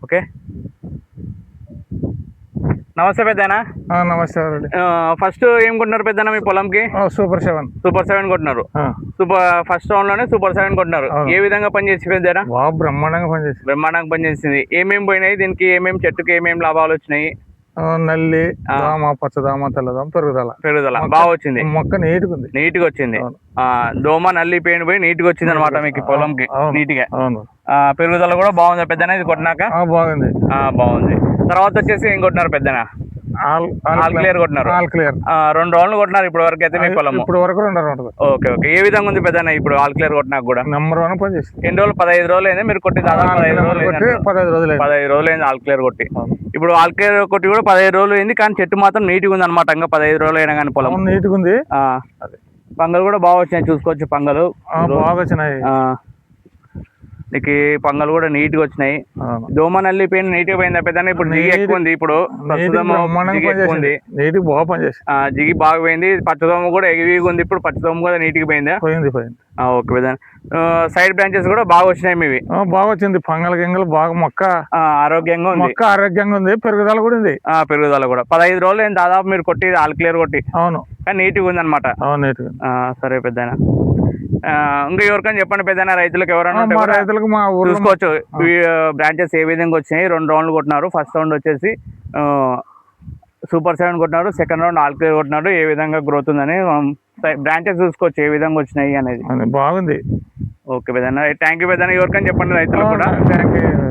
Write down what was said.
Okay. నమస్తే పెద్దనా. నమస్తే. ఫస్ట్ ఏం కొట్టినారు పెద్దనా మీ పొలంకి? సూపర్ 7. సూపర్ 7 కొట్టినారు. ఫస్ట్ రౌండ్ లోనే సూపర్ 7 కొట్టినారు. ఏ విధంగా పనిచేసి పెద్దనా? బ్రహ్మాండంగా పనిచేసింది. ఏమేమి పోయినాయి దీనికి? చెట్టుకి ఏమేమి లాభాలు వచ్చినాయి? నల్లి, దోమ, పచ్చదోమ, తెల్లదోమ, పెరుగుదల బాగా వచ్చింది. మొక్క నీట్గా వచ్చింది. దోమ, నల్లి పెయిన్ పోయి నీట్గా వచ్చింది అనమాట మీకు పొలంకి. నీట్గా పెరుగుదల కూడా బాగుంది పెద్దనా ఇది కొట్టినాక? బాగుంది. తర్వాత వచ్చేసి ఏం కొట్టినారు పెద్దనా? ఆల్ క్లియర్ కొట్టినారు. 2 రౌండ్లు కొట్టినారు ఇప్పుడు వరకు అయితే మీ పొలం? ఓకే. ఏ విధంగా ఉంది పెద్దనా ఇప్పుడు ఆల్ క్లియర్ కొట్టినాక కూడా? నెంబర్ 1 పనిచేస్తుంది. ఎన్ని రోజులు? 15 రోజులు అయింది మీరు కొట్టి? దాదాపు 15 రోజులు అయింది ఆల్ క్లియర్ కొట్టి. ఇప్పుడు ఆల్ క్లియర్ కొట్టి కూడా 15 రోజులు అయింది, కానీ చెట్టు మాత్రం నీట్గా ఉంది అనమాట. ఇంకా 15 రోజులు అయినా కానీ పొలం నీట్గా ఉంది. పంగలు కూడా బాగా వచ్చినాయి, చూసుకోవచ్చు. పంగలు బాగా వచ్చినాయి. నీకు పంగలు కూడా నీట్గా వచ్చినాయి. దోమ, నల్లి పెయిన్ నీట్గా పోయిందా పెద్దనా? ఇప్పుడు జిగి ఎక్కువ ఉంది. ఇప్పుడు జిగి బాగా పోయింది. పచ్చదోమ కూడా ఎగివిగా ఉంది. ఇప్పుడు పచ్చదోమ కూడా నీట్గా పోయిందా? ఓకే పెద్దనా. సైడ్ బ్రాంచెస్ కూడా బాగా వచ్చినాయి మీవి? బాగా వచ్చింది. పంగల గింగలు బాగా మొక్క ఆరోగ్యంగా ఉంది. పెరుగుదల కూడా ఉంది. 15 రోజులు ఏం దాదాపు మీరు కొట్టి ఆల్ క్లియర్ కొట్టి? అవును. కానీ నీట్గా ఉంది అనమాట. సరే పెద్దనా. ఇంకా ఎవరికైనా చెప్పండి పెద్దనా, రైతులకు ఎవరైనా చూసుకోవచ్చు బ్రాంచెస్ ఏ విధంగా వచ్చినాయి. 2 రౌండ్లు కొట్టినారు. ఫస్ట్ రౌండ్ వచ్చేసి సూపర్ 7 కొట్టినారు. సెకండ్ రౌండ్ ఆల్ క్లియర్ కొట్టినారు. ఏ విధంగా గ్రోత్ ఉందని బ్రాంచెస్ చూసుకోవచ్చు ఏ విధంగా వచ్చినాయి అనేది. బాగుంది. ఓకే పెద్దనా. థ్యాంక్ యూ పెద్దనా. ఎవరికైనా చెప్పండి రైతులకు కూడా. Thank you.